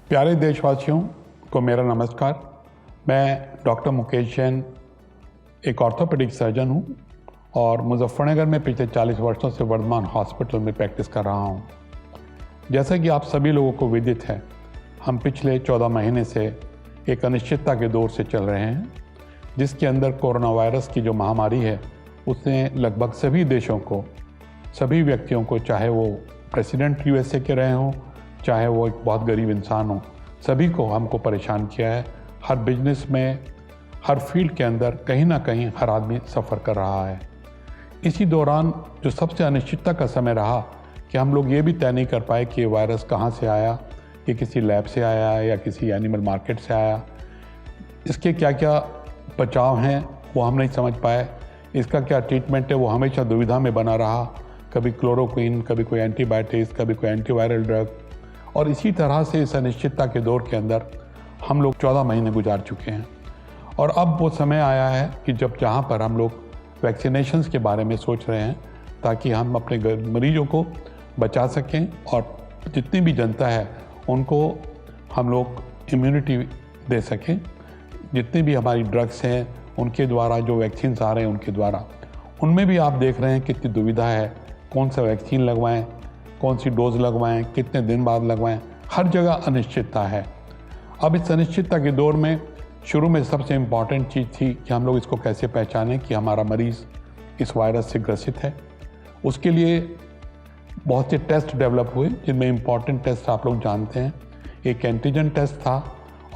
प्यारे देशवासियों को मेरा नमस्कार। मैं डॉक्टर मुकेश जैन एक ऑर्थोपेडिक सर्जन हूं और मुजफ्फरनगर में पिछले 40 वर्षों से वर्धमान हॉस्पिटल में प्रैक्टिस कर रहा हूं। जैसा कि आप सभी लोगों को विदित है, हम पिछले 14 महीने से एक अनिश्चितता के दौर से चल रहे हैं, जिसके अंदर कोरोना वायरस की जो महामारी है उसने लगभग सभी देशों को, सभी व्यक्तियों को, चाहे वो प्रेसिडेंट यूएसए के रहे हों, चाहे वो एक बहुत गरीब इंसान हो, सभी को हमको परेशान किया है। हर बिजनेस में, हर फील्ड के अंदर कहीं ना कहीं हर आदमी सफ़र कर रहा है। इसी दौरान जो सबसे अनिश्चितता का समय रहा कि हम लोग ये भी तय नहीं कर पाए कि ये वायरस कहाँ से आया, ये किसी लैब से आया या किसी एनिमल मार्केट से आया, इसके क्या क्या बचाव हैं वो हम नहीं समझ पाए, इसका क्या ट्रीटमेंट है वो हमेशा दुविधा में बना रहा। कभी क्लोरोक्विन, कभी कोई एंटीबायोटिक्स, कभी कोई एंटीवायरल ड्रग, और इसी तरह से इस अनिश्चितता के दौर के अंदर हम लोग 14 महीने गुजार चुके हैं। और अब वो समय आया है कि जब जहाँ पर हम लोग वैक्सीनेशंस के बारे में सोच रहे हैं ताकि हम अपने मरीजों को बचा सकें और जितनी भी जनता है उनको हम लोग इम्यूनिटी दे सकें। जितनी भी हमारी ड्रग्स हैं उनके द्वारा, जो वैक्सीन्स आ रहे हैं उनके द्वारा, उनमें भी आप देख रहे हैं कितनी दुविधा है, कौन सा वैक्सीन लगवाएं, कौन सी डोज लगवाएं, कितने दिन बाद लगवाएं, हर जगह अनिश्चितता है। अब इस अनिश्चितता के दौर में शुरू में सबसे इम्पॉर्टेंट चीज़ थी कि हम लोग इसको कैसे पहचानें कि हमारा मरीज़ इस वायरस से ग्रसित है। उसके लिए बहुत से टेस्ट डेवलप हुए, जिनमें इम्पॉर्टेंट टेस्ट आप लोग जानते हैं। एक एंटीजन टेस्ट था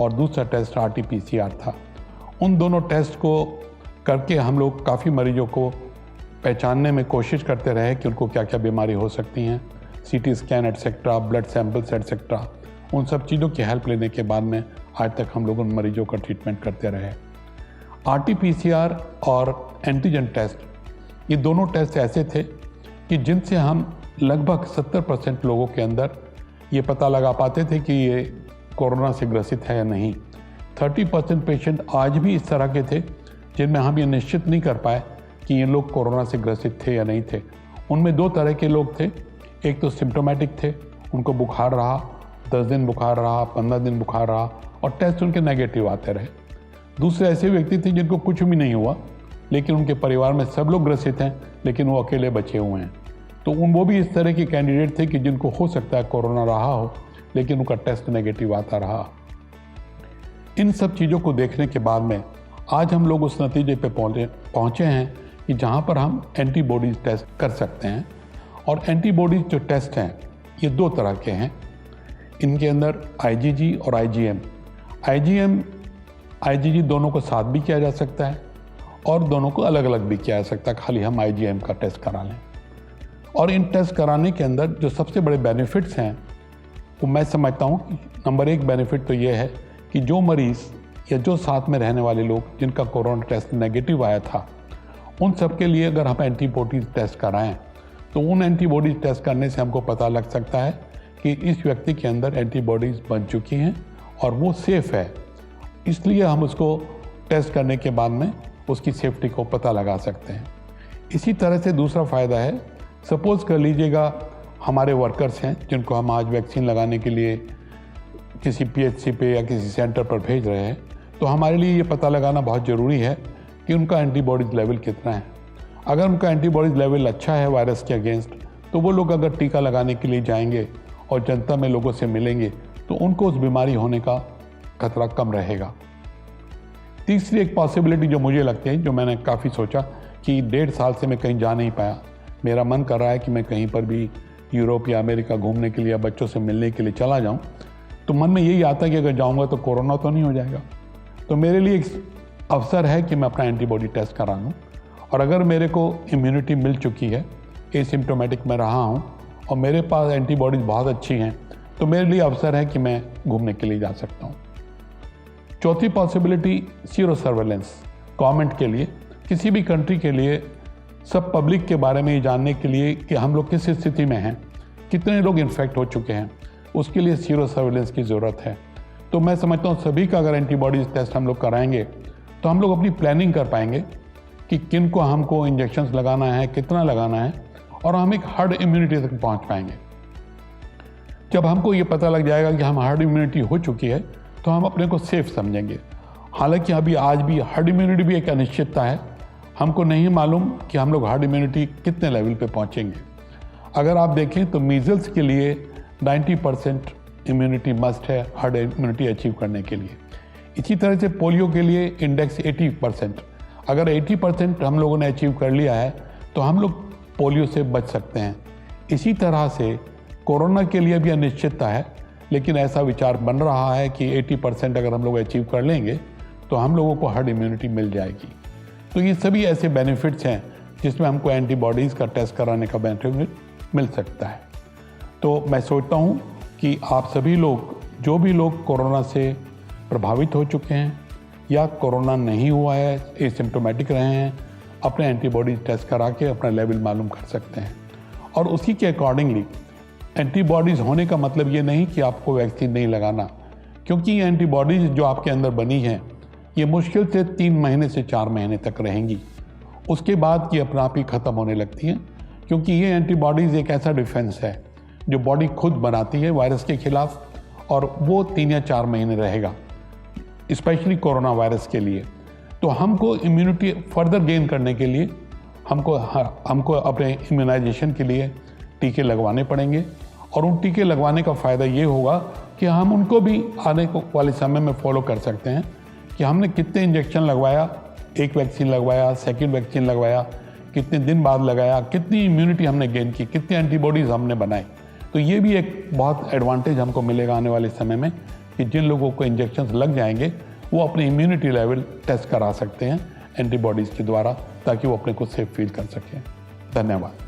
और दूसरा टेस्ट RT-PCR था। उन दोनों टेस्ट को करके हम लोग काफ़ी मरीजों को पहचानने में कोशिश करते रहे कि उनको क्या क्या बीमारी हो सकती हैं। CT scan etcetera, blood samples etcetera, उन सब चीज़ों की हेल्प लेने के बाद में आज तक हम लोग उन मरीजों का ट्रीटमेंट करते रहे। RT-PCR और एंटीजन टेस्ट, ये दोनों टेस्ट ऐसे थे कि जिनसे हम लगभग 70% लोगों के अंदर ये पता लगा पाते थे कि ये कोरोना से ग्रसित है या नहीं। 30% पेशेंट आज भी इस तरह के थे जिनमें हम ये निश्चित नहीं कर पाए कि ये लोग कोरोना से ग्रसित थे या नहीं थे। उनमें दो तरह के लोग थे। एक तो सिम्टोमेटिक थे, उनको बुखार रहा, 10 दिन बुखार रहा, 15 दिन बुखार रहा और टेस्ट उनके नेगेटिव आते रहे। दूसरे ऐसे व्यक्ति थे जिनको कुछ भी नहीं हुआ, लेकिन उनके परिवार में सब लोग ग्रसित हैं, लेकिन वो अकेले बचे हुए हैं। तो वो भी इस तरह के कैंडिडेट थे कि जिनको हो सकता है कोरोना रहा हो, लेकिन उनका टेस्ट नेगेटिव आता रहा। इन सब चीज़ों को देखने के बाद में आज हम लोग उस नतीजे पे पहुँचे हैं कि जहाँ पर हम एंटीबॉडीज टेस्ट कर सकते हैं। और एंटीबॉडीज जो टेस्ट हैं ये दो तरह के हैं। इनके अंदर IgG और IgG दोनों को साथ भी किया जा सकता है और दोनों को अलग अलग भी किया जा सकता है, खाली हम IgM का टेस्ट करा लें। और इन टेस्ट कराने के अंदर जो सबसे बड़े बेनिफिट्स हैं वो मैं समझता हूँ कि नंबर 1 बेनिफिट तो ये है कि जो मरीज़ या जो साथ में रहने वाले लोग जिनका कोरोना टेस्ट नेगेटिव आया था, उन सब के लिए अगर हम एंटीबॉडीज टेस्ट कराएं तो उन एंटीबॉडीज टेस्ट करने से हमको पता लग सकता है कि इस व्यक्ति के अंदर एंटीबॉडीज बन चुकी हैं और वो सेफ़ है। इसलिए हम उसको टेस्ट करने के बाद में उसकी सेफ्टी को पता लगा सकते हैं। इसी तरह से दूसरा फ़ायदा है, सपोज़ कर लीजिएगा हमारे वर्कर्स हैं जिनको हम आज वैक्सीन लगाने के लिए किसी PHC पे या किसी सेंटर पर भेज रहे हैं, तो हमारे लिए ये पता लगाना बहुत ज़रूरी है कि उनका एंटीबॉडीज़ लेवल कितना है। अगर उनका एंटीबॉडीज़ लेवल अच्छा है वायरस के अगेंस्ट, तो वो लोग अगर टीका लगाने के लिए जाएंगे और जनता में लोगों से मिलेंगे तो उनको उस बीमारी होने का खतरा कम रहेगा। तीसरी एक पॉसिबिलिटी जो मुझे लगती है, जो मैंने काफ़ी सोचा कि 1.5 साल से मैं कहीं जा नहीं पाया, मेरा मन कर रहा है कि मैं कहीं पर भी यूरोप या अमेरिका घूमने के लिए या बच्चों से मिलने के लिए चला जाऊँ, तो मन में यही आता है कि अगर जाऊँगा तो कोरोना तो नहीं हो जाएगा। तो मेरे लिए एक अवसर है कि मैं अपना एंटीबॉडी टेस्ट करा लूँ, और अगर मेरे को इम्यूनिटी मिल चुकी है, एसिम्प्टोमेटिक में रहा हूँ और मेरे पास एंटीबॉडीज़ बहुत अच्छी हैं, तो मेरे लिए अवसर है कि मैं घूमने के लिए जा सकता हूँ। चौथी पॉसिबिलिटी सीरो सर्वेलेंस, गवर्नमेंट के लिए, किसी भी कंट्री के लिए, सब पब्लिक के बारे में ये जानने के लिए कि हम लोग किस स्थिति में हैं, कितने लोग इन्फेक्ट हो चुके हैं, उसके लिए सीरो सर्वेलेंस की ज़रूरत है। तो मैं समझता हूँ सभी का अगर एंटीबॉडीज़ टेस्ट हम लोग कराएंगे तो हम लोग अपनी प्लानिंग कर पाएंगे कि किन को हमको इंजेक्शन्स लगाना है, कितना लगाना है, और हम एक हर्ड इम्यूनिटी तक पहुँच पाएंगे। जब हमको ये पता लग जाएगा कि हम हर्ड इम्यूनिटी हो चुकी है तो हम अपने को सेफ समझेंगे। हालांकि अभी आज भी हर्ड इम्यूनिटी भी एक अनिश्चितता है, हमको नहीं मालूम कि हम लोग हर्ड इम्यूनिटी कितने लेवल पे पहुंचेंगे। अगर आप देखें तो मीजल्स के लिए 90% इम्यूनिटी मस्ट है हर्ड इम्यूनिटी अचीव करने के लिए। इसी तरह से पोलियो के लिए इंडेक्स 80%, अगर 80% हम लोगों ने अचीव कर लिया है तो हम लोग पोलियो से बच सकते हैं। इसी तरह से कोरोना के लिए भी अनिश्चितता है, लेकिन ऐसा विचार बन रहा है कि 80% अगर हम लोग अचीव कर लेंगे तो हम लोगों को हर्ड इम्यूनिटी मिल जाएगी। तो ये सभी ऐसे बेनिफिट्स हैं जिसमें हमको एंटीबॉडीज़ का टेस्ट कराने का बेनिफिट मिल सकता है। तो मैं सोचता हूँ कि आप सभी लोग, जो भी लोग कोरोना से प्रभावित हो चुके हैं या कोरोना नहीं हुआ है, एसिम्प्टोमेटिक रहे हैं, अपने एंटीबॉडी टेस्ट करा के अपना लेवल मालूम कर सकते हैं। और उसी के अकॉर्डिंगली एंटीबॉडीज़ होने का मतलब ये नहीं कि आपको वैक्सीन नहीं लगाना, क्योंकि ये एंटीबॉडीज़ जो आपके अंदर बनी हैं ये मुश्किल से 3 महीने से 4 महीने तक रहेंगी। उसके बाद ये अपना आप ही ख़त्म होने लगती हैं, क्योंकि ये एंटीबॉडीज़ एक ऐसा डिफेंस है जो बॉडी खुद बनाती है वायरस के खिलाफ, और वो 3 या 4 महीने रहेगा, स्पेशली कोरोना वायरस के लिए। तो हमको इम्यूनिटी फर्दर गेन करने के लिए हमको अपने इम्यूनाइजेशन के लिए टीके लगवाने पड़ेंगे, और उन टीके लगवाने का फ़ायदा ये होगा कि हम उनको भी आने वाले समय में फॉलो कर सकते हैं कि हमने कितने इंजेक्शन लगवाया, एक वैक्सीन लगवाया, सेकंड वैक्सीन लगवाया, कितने दिन बाद लगाया, कितनी इम्यूनिटी हमने गेन की, कितनी एंटीबॉडीज़ हमने बनाई। तो ये भी एक बहुत एडवांटेज हमको मिलेगा आने वाले समय में कि जिन लोगों को इंजेक्शन्स लग जाएंगे वो अपने इम्यूनिटी लेवल टेस्ट करा सकते हैं एंटीबॉडीज़ के द्वारा, ताकि वो अपने को सेफ फील कर सकें। धन्यवाद।